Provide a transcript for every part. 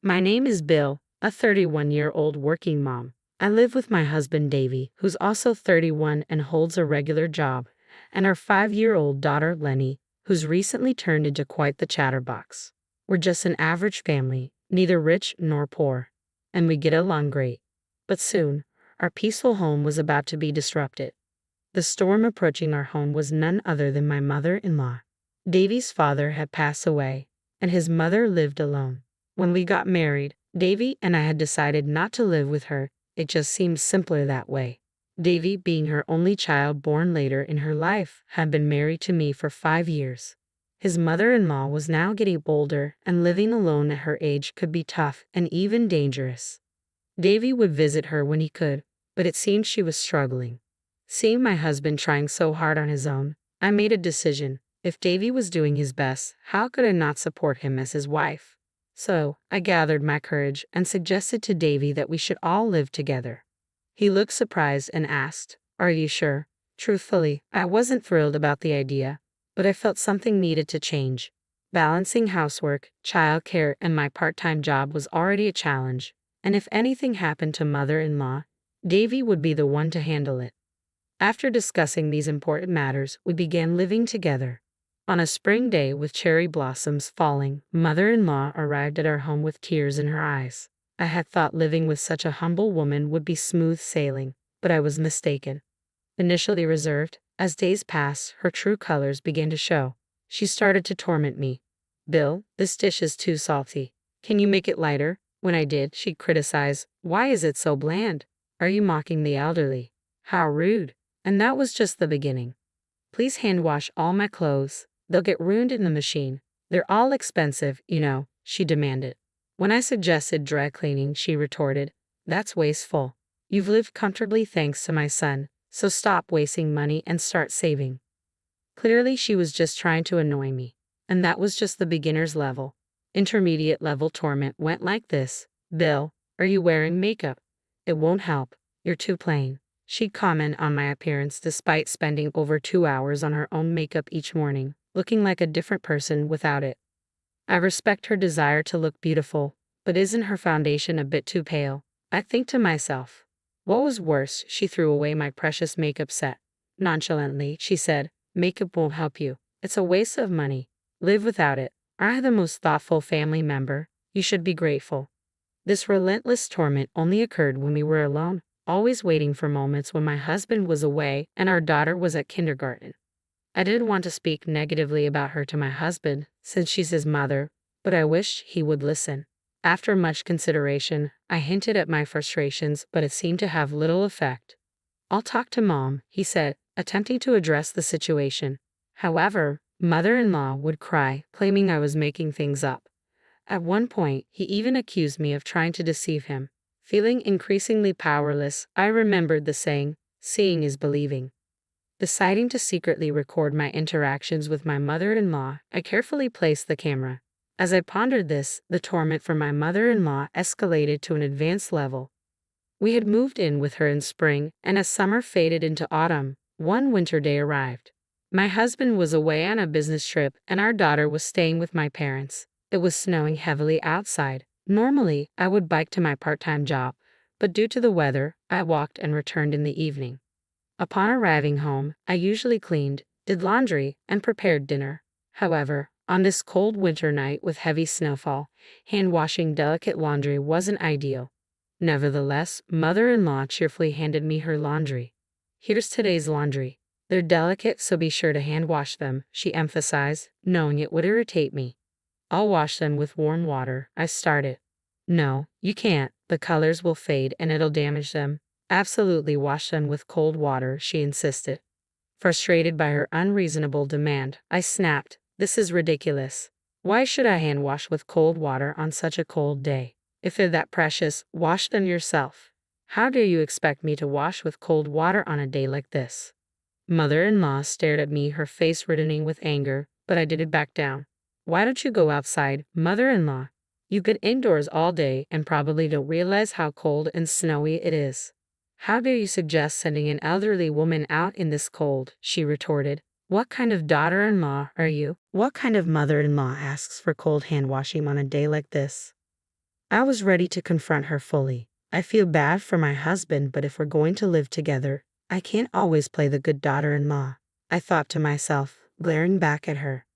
My name is Bill, a 31-year-old working mom. I live with my husband Davy, who's also 31 and holds a regular job, and our 5-year-old daughter Lenny, who's recently turned into quite the chatterbox. We're just an average family, neither rich nor poor, and we get along great. But soon, our peaceful home was about to be disrupted. The storm approaching our home was none other than my mother-in-law. Davy's father had passed away, and his mother lived alone. When we got married, Davy and I had decided not to live with her. It just seemed simpler that way. Davy, being her only child born later in her life, had been married to me for 5 years. His mother-in-law was now getting older, and living alone at her age could be tough and even dangerous. Davy would visit her when he could, but it seemed she was struggling. Seeing my husband trying so hard on his own, I made a decision. If Davy was doing his best, how could I not support him as his wife? So, I gathered my courage and suggested to Davy that we should all live together. He looked surprised and asked, "Are you sure?" Truthfully, I wasn't thrilled about the idea, but I felt something needed to change. Balancing housework, childcare, and my part-time job was already a challenge, and if anything happened to mother-in-law, Davy would be the one to handle it. After discussing these important matters, we began living together. On a spring day with cherry blossoms falling, mother-in-law arrived at our home with tears in her eyes. I had thought living with such a humble woman would be smooth sailing, but I was mistaken. Initially reserved, as days passed, her true colors began to show. She started to torment me. "Bill, this dish is too salty. Can you make it lighter?" When I did, she'd criticize, "Why is it so bland? Are you mocking the elderly? How rude." And that was just the beginning. "Please hand wash all my clothes. They'll get ruined in the machine. They're all expensive, you know," she demanded. When I suggested dry cleaning, she retorted, "That's wasteful. You've lived comfortably thanks to my son, so stop wasting money and start saving." Clearly, she was just trying to annoy me. And that was just the beginner's level. Intermediate level torment went like this. "Bill, are you wearing makeup? It won't help. You're too plain." She'd comment on my appearance despite spending over 2 hours on her own makeup each morning, looking like a different person without it. I respect her desire to look beautiful, but isn't her foundation a bit too pale? I think to myself. What was worse, she threw away my precious makeup set. Nonchalantly, she said, "Makeup won't help you. It's a waste of money. Live without it. I'm the most thoughtful family member. You should be grateful." This relentless torment only occurred when we were alone, always waiting for moments when my husband was away and our daughter was at kindergarten. I didn't want to speak negatively about her to my husband, since she's his mother, but I wished he would listen. After much consideration, I hinted at my frustrations, but it seemed to have little effect. "I'll talk to Mom," he said, attempting to address the situation. However, mother-in-law would cry, claiming I was making things up. At one point, he even accused me of trying to deceive him. Feeling increasingly powerless, I remembered the saying, "Seeing is believing." Deciding to secretly record my interactions with my mother-in-law, I carefully placed the camera. As I pondered this, the torment from my mother-in-law escalated to an advanced level. We had moved in with her in spring, and as summer faded into autumn, one winter day arrived. My husband was away on a business trip, and our daughter was staying with my parents. It was snowing heavily outside. Normally, I would bike to my part-time job, but due to the weather, I walked and returned in the evening. Upon arriving home, I usually cleaned, did laundry, and prepared dinner. However, on this cold winter night with heavy snowfall, hand-washing delicate laundry wasn't ideal. Nevertheless, mother-in-law cheerfully handed me her laundry. "Here's today's laundry. They're delicate, so be sure to hand-wash them," she emphasized, knowing it would irritate me. "I'll wash them with warm water," I started. "No, you can't. The colors will fade and it'll damage them." "Absolutely wash them with cold water," she insisted. Frustrated by her unreasonable demand, I snapped, "This is ridiculous. Why should I hand wash with cold water on such a cold day? If they're that precious, wash them yourself. How dare you expect me to wash with cold water on a day like this?" Mother-in-law stared at me, her face reddening with anger, but I didn't back down. "Why don't you go outside, mother-in-law? You've been indoors all day and probably don't realize how cold and snowy it is. How dare you suggest sending an elderly woman out in this cold?" she retorted. "What kind of daughter-in-law are you? What kind of mother-in-law asks for cold hand-washing on a day like this?" I was ready to confront her fully. I feel bad for my husband, but if we're going to live together, I can't always play the good daughter-in-law, I thought to myself, glaring back at her.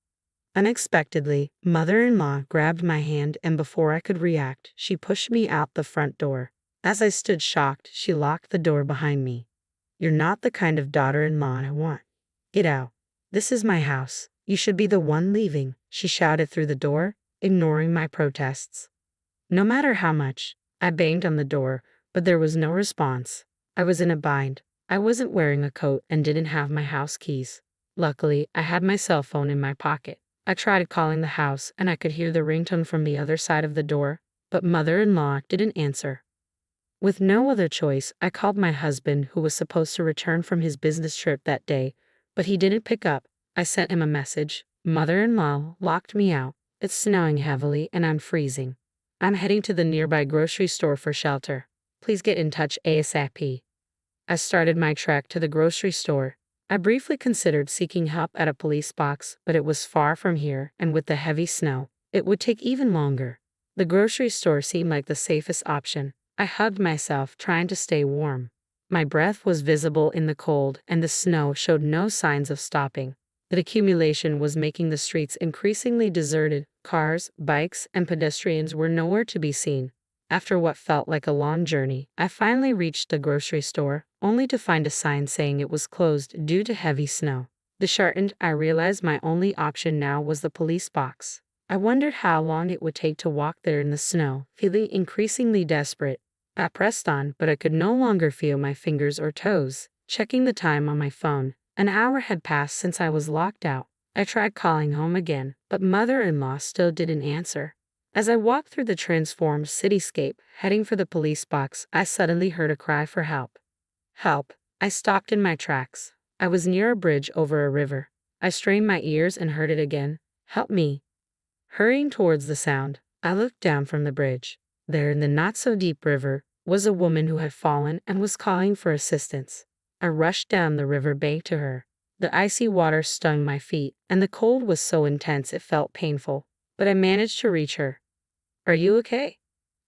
Unexpectedly, mother-in-law grabbed my hand, and before I could react, she pushed me out the front door. As I stood shocked, she locked the door behind me. "You're not the kind of daughter-in-law I want. Get out. This is my house. You should be the one leaving," she shouted through the door, ignoring my protests. No matter how much I banged on the door, but there was no response. I was in a bind. I wasn't wearing a coat and didn't have my house keys. Luckily, I had my cell phone in my pocket. I tried calling the house, and I could hear the ringtone from the other side of the door, but mother-in-law didn't answer. With no other choice, I called my husband, who was supposed to return from his business trip that day, but he didn't pick up. I sent him a message. "Mother-in-law locked me out. It's snowing heavily and I'm freezing. I'm heading to the nearby grocery store for shelter. Please get in touch ASAP." I started my trek to the grocery store. I briefly considered seeking help at a police box, but it was far from here, and with the heavy snow, it would take even longer. The grocery store seemed like the safest option. I hugged myself, trying to stay warm. My breath was visible in the cold, and the snow showed no signs of stopping. The accumulation was making the streets increasingly deserted. Cars, bikes, and pedestrians were nowhere to be seen. After what felt like a long journey, I finally reached the grocery store, only to find a sign saying it was closed due to heavy snow. Disheartened, I realized my only option now was the police box. I wondered how long it would take to walk there in the snow. Feeling increasingly desperate, I pressed on, but I could no longer feel my fingers or toes. Checking the time on my phone, an hour had passed since I was locked out. I tried calling home again, but mother-in-law still didn't answer. As I walked through the transformed cityscape, heading for the police box, I suddenly heard a cry for help. Help! I stopped in my tracks. I was near a bridge over a river. I strained my ears and heard it again. "Help me!" Hurrying towards the sound, I looked down from the bridge. There, in the not-so-deep river, was a woman who had fallen and was calling for assistance. I rushed down the river bank to her. The icy water stung my feet, and the cold was so intense it felt painful, but I managed to reach her. "Are you okay?"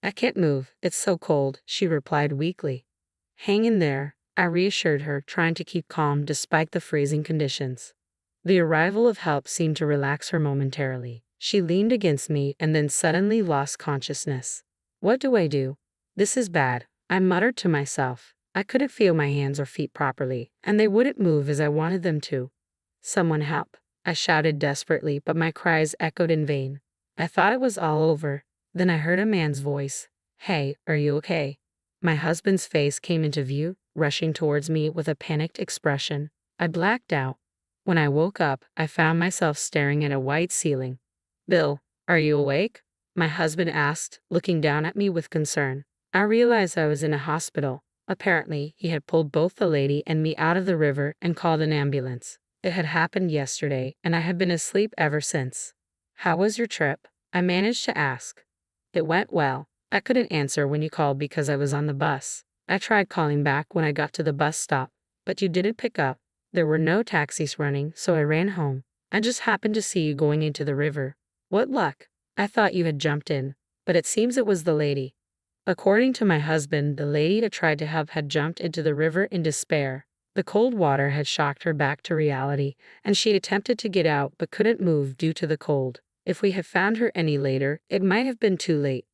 "I can't move. It's so cold," she replied weakly. "Hang in there," I reassured her, trying to keep calm despite the freezing conditions. The arrival of help seemed to relax her momentarily. She leaned against me and then suddenly lost consciousness. What do I do? This is bad, I muttered to myself. I couldn't feel my hands or feet properly, and they wouldn't move as I wanted them to. "Someone help," I shouted desperately, but my cries echoed in vain. I thought it was all over. Then I heard a man's voice. "Hey, are you okay?" My husband's face came into view, rushing towards me with a panicked expression. I blacked out. When I woke up, I found myself staring at a white ceiling. "Bill, are you awake?" my husband asked, looking down at me with concern. I realized I was in a hospital. Apparently, he had pulled both the lady and me out of the river and called an ambulance. It had happened yesterday, and I had been asleep ever since. "How was your trip?" I managed to ask. "It went well. I couldn't answer when you called because I was on the bus. I tried calling back when I got to the bus stop, but you didn't pick up. There were no taxis running, so I ran home. I just happened to see you going into the river. What luck. I thought you had jumped in, but it seems it was the lady." According to my husband, the lady that tried to help had jumped into the river in despair. The cold water had shocked her back to reality, and she attempted to get out but couldn't move due to the cold. If we had found her any later, it might have been too late.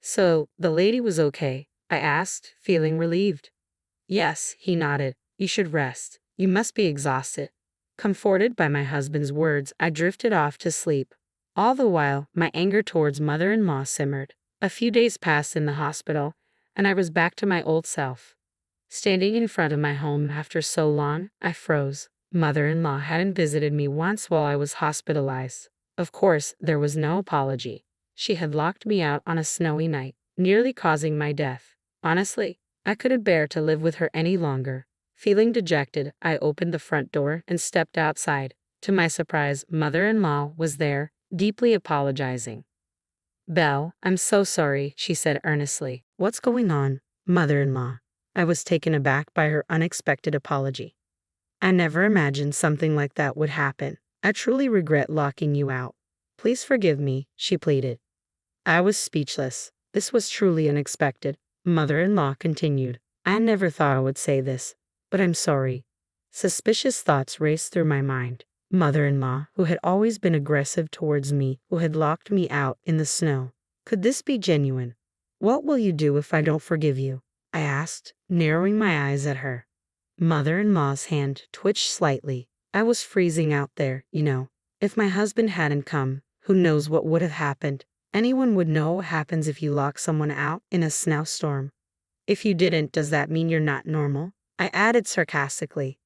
"So, the lady was okay?" I asked, feeling relieved. "Yes," he nodded. "You should rest. You must be exhausted." Comforted by my husband's words, I drifted off to sleep. All the while, my anger towards mother-in-law simmered. A few days passed in the hospital, and I was back to my old self. Standing in front of my home after so long, I froze. Mother-in-law hadn't visited me once while I was hospitalized. Of course, there was no apology. She had locked me out on a snowy night, nearly causing my death. Honestly, I couldn't bear to live with her any longer. Feeling dejected, I opened the front door and stepped outside. To my surprise, mother-in-law was there, deeply apologizing. "Belle, I'm so sorry," she said earnestly. "What's going on, mother-in-law?" I was taken aback by her unexpected apology. "I never imagined something like that would happen. I truly regret locking you out. Please forgive me," she pleaded. I was speechless. This was truly unexpected, mother-in-law continued. I never thought I would say this, but I'm sorry. Suspicious thoughts raced through my mind. Mother-in-law, who had always been aggressive towards me, who had locked me out in the snow. Could this be genuine? What will you do if I don't forgive you? I asked, narrowing my eyes at her. Mother-in-law's hand twitched slightly. I was freezing out there, you know. If my husband hadn't come, who knows what would have happened? Anyone would know what happens if you lock someone out in a snowstorm. If you didn't, does that mean you're not normal? I added sarcastically.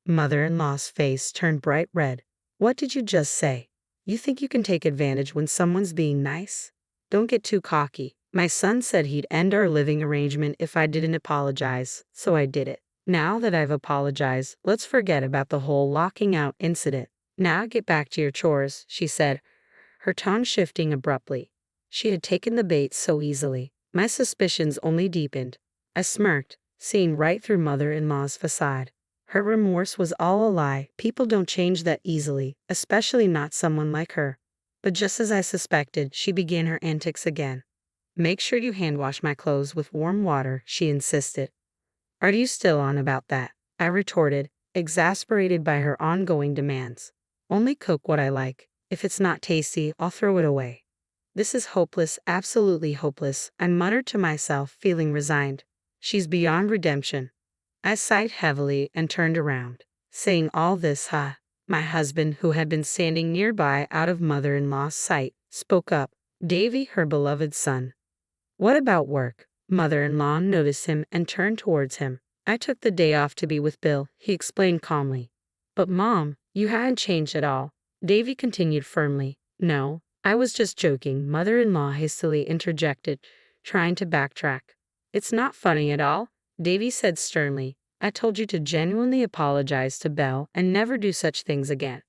Mother-in-law's face turned bright red. What did you just say? You think you can take advantage when someone's being nice? Don't get too cocky. My son said he'd end our living arrangement if I didn't apologize, so I did it. Now that I've apologized, let's forget about the whole locking out incident. Now get back to your chores, she said, her tone shifting abruptly. She had taken the bait so easily. My suspicions only deepened. I smirked, seeing right through mother-in-law's facade. Her remorse was all a lie. People don't change that easily, especially not someone like her. But just as I suspected, she began her antics again. Make sure you hand wash my clothes with warm water, she insisted. Are you still on about that? I retorted, exasperated by her ongoing demands. Only cook what I like. If it's not tasty, I'll throw it away. This is hopeless, absolutely hopeless, I muttered to myself, feeling resigned. She's beyond redemption. I sighed heavily and turned around. Saying all this, my husband, who had been standing nearby out of mother-in-law's sight, spoke up. Davy, her beloved son. What about work? Mother-in-law noticed him and turned towards him. I took the day off to be with Bill, he explained calmly. But Mom, you hadn't changed at all. Davy continued firmly. No, I was just joking, mother-in-law hastily interjected, trying to backtrack. It's not funny at all, Davy said sternly. I told you to genuinely apologize to Belle and never do such things again.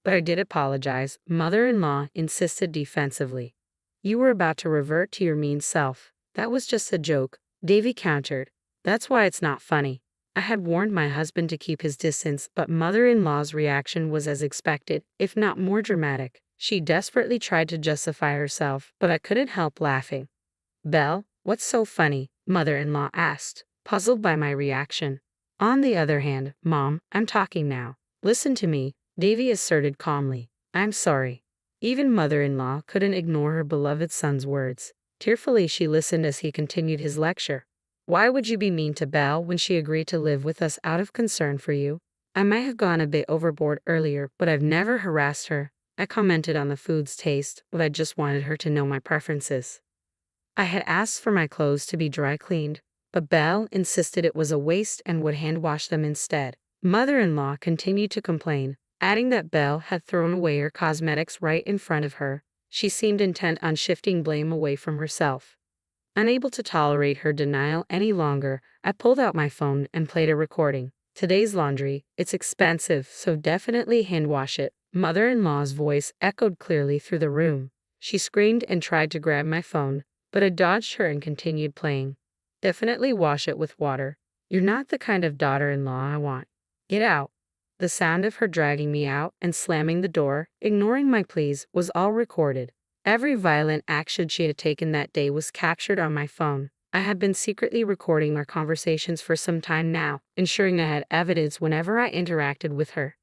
But I did apologize, mother-in-law insisted defensively. You were about to revert to your mean self. That was just a joke, Davy countered. That's why it's not funny. I had warned my husband to keep his distance, but mother-in-law's reaction was as expected, if not more dramatic. She desperately tried to justify herself, but I couldn't help laughing. Belle, what's so funny? Mother-in-law asked, puzzled by my reaction. On the other hand, Mom, I'm talking now. Listen to me, Davy asserted calmly. I'm sorry. Even mother-in-law couldn't ignore her beloved son's words. Tearfully she listened as he continued his lecture. Why would you be mean to Belle when she agreed to live with us out of concern for you? I might have gone a bit overboard earlier, but I've never harassed her. I commented on the food's taste, but I just wanted her to know my preferences. I had asked for my clothes to be dry cleaned, but Belle insisted it was a waste and would hand wash them instead. Mother-in-law continued to complain, adding that Belle had thrown away her cosmetics right in front of her. She seemed intent on shifting blame away from herself. Unable to tolerate her denial any longer, I pulled out my phone and played a recording. Today's laundry, it's expensive, so definitely hand wash it. Mother-in-law's voice echoed clearly through the room. She screamed and tried to grab my phone, but I dodged her and continued playing. Definitely wash it with water. You're not the kind of daughter-in-law I want. Get out. The sound of her dragging me out and slamming the door, ignoring my pleas, was all recorded. Every violent action she had taken that day was captured on my phone. I had been secretly recording our conversations for some time now, ensuring I had evidence whenever I interacted with her.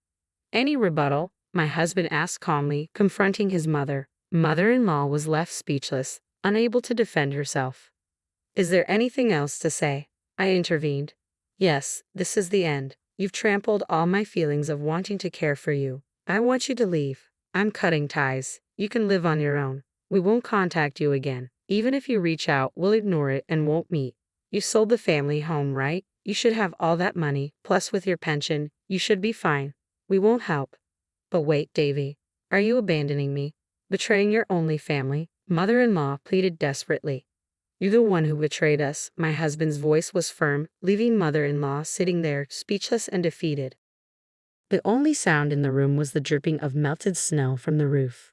Any rebuttal? My husband asked calmly, confronting his mother. Mother-in-law was left speechless, unable to defend herself. Is there anything else to say? I intervened. Yes, this is the end. You've trampled all my feelings of wanting to care for you. I want you to leave. I'm cutting ties. You can live on your own. We won't contact you again. Even if you reach out, we'll ignore it and won't meet. You sold the family home, right? You should have all that money, plus with your pension, you should be fine. We won't help. But wait, Davy. Are you abandoning me? Betraying your only family? Mother-in-law pleaded desperately. You're the one who betrayed us. My husband's voice was firm, leaving mother-in-law sitting there, speechless and defeated. The only sound in the room was the dripping of melted snow from the roof.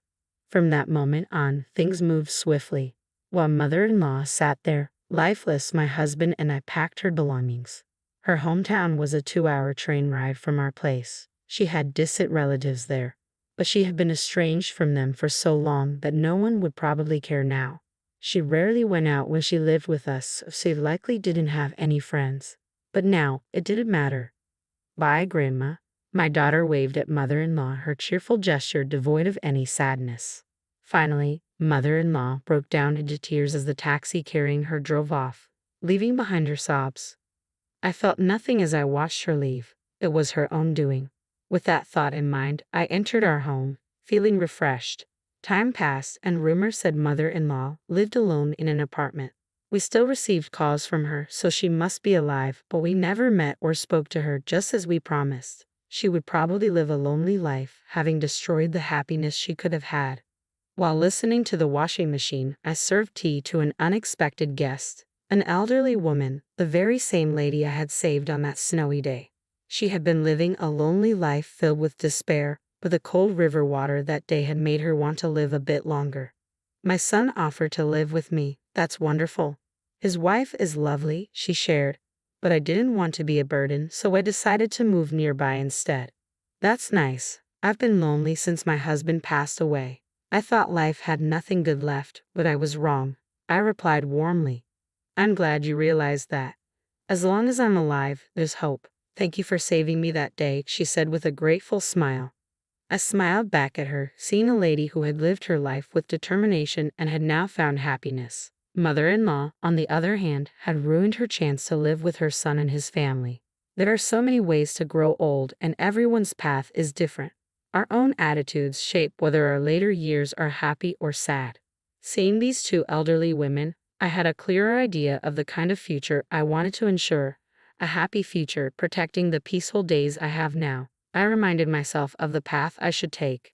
From that moment on, things moved swiftly. While mother-in-law sat there, lifeless, my husband and I packed her belongings. Her hometown was a 2-hour train ride from our place. She had distant relatives there, but she had been estranged from them for so long that no one would probably care now. She rarely went out when she lived with us, so she likely didn't have any friends. But now, it didn't matter. Bye, Grandma. My daughter waved at mother-in-law, her cheerful gesture devoid of any sadness. Finally, mother-in-law broke down into tears as the taxi carrying her drove off, leaving behind her sobs. I felt nothing as I watched her leave. It was her own doing. With that thought in mind, I entered our home, feeling refreshed. Time passed, and rumor said mother-in-law lived alone in an apartment. We still received calls from her, so she must be alive, but we never met or spoke to her, just as we promised. She would probably live a lonely life, having destroyed the happiness she could have had. While listening to the washing machine, I served tea to an unexpected guest, an elderly woman, the very same lady I had saved on that snowy day. She had been living a lonely life filled with despair, but the cold river water that day had made her want to live a bit longer. My son offered to live with me. That's wonderful. His wife is lovely, she shared, but I didn't want to be a burden, so I decided to move nearby instead. That's nice. I've been lonely since my husband passed away. I thought life had nothing good left, but I was wrong. I replied warmly. I'm glad you realized that. As long as I'm alive, there's hope. Thank you for saving me that day, she said with a grateful smile. I smiled back at her, seeing a lady who had lived her life with determination and had now found happiness. Mother-in-law, on the other hand, had ruined her chance to live with her son and his family. There are so many ways to grow old, and everyone's path is different. Our own attitudes shape whether our later years are happy or sad. Seeing these two elderly women, I had a clearer idea of the kind of future I wanted to ensure, a happy future protecting the peaceful days I have now. I reminded myself of the path I should take.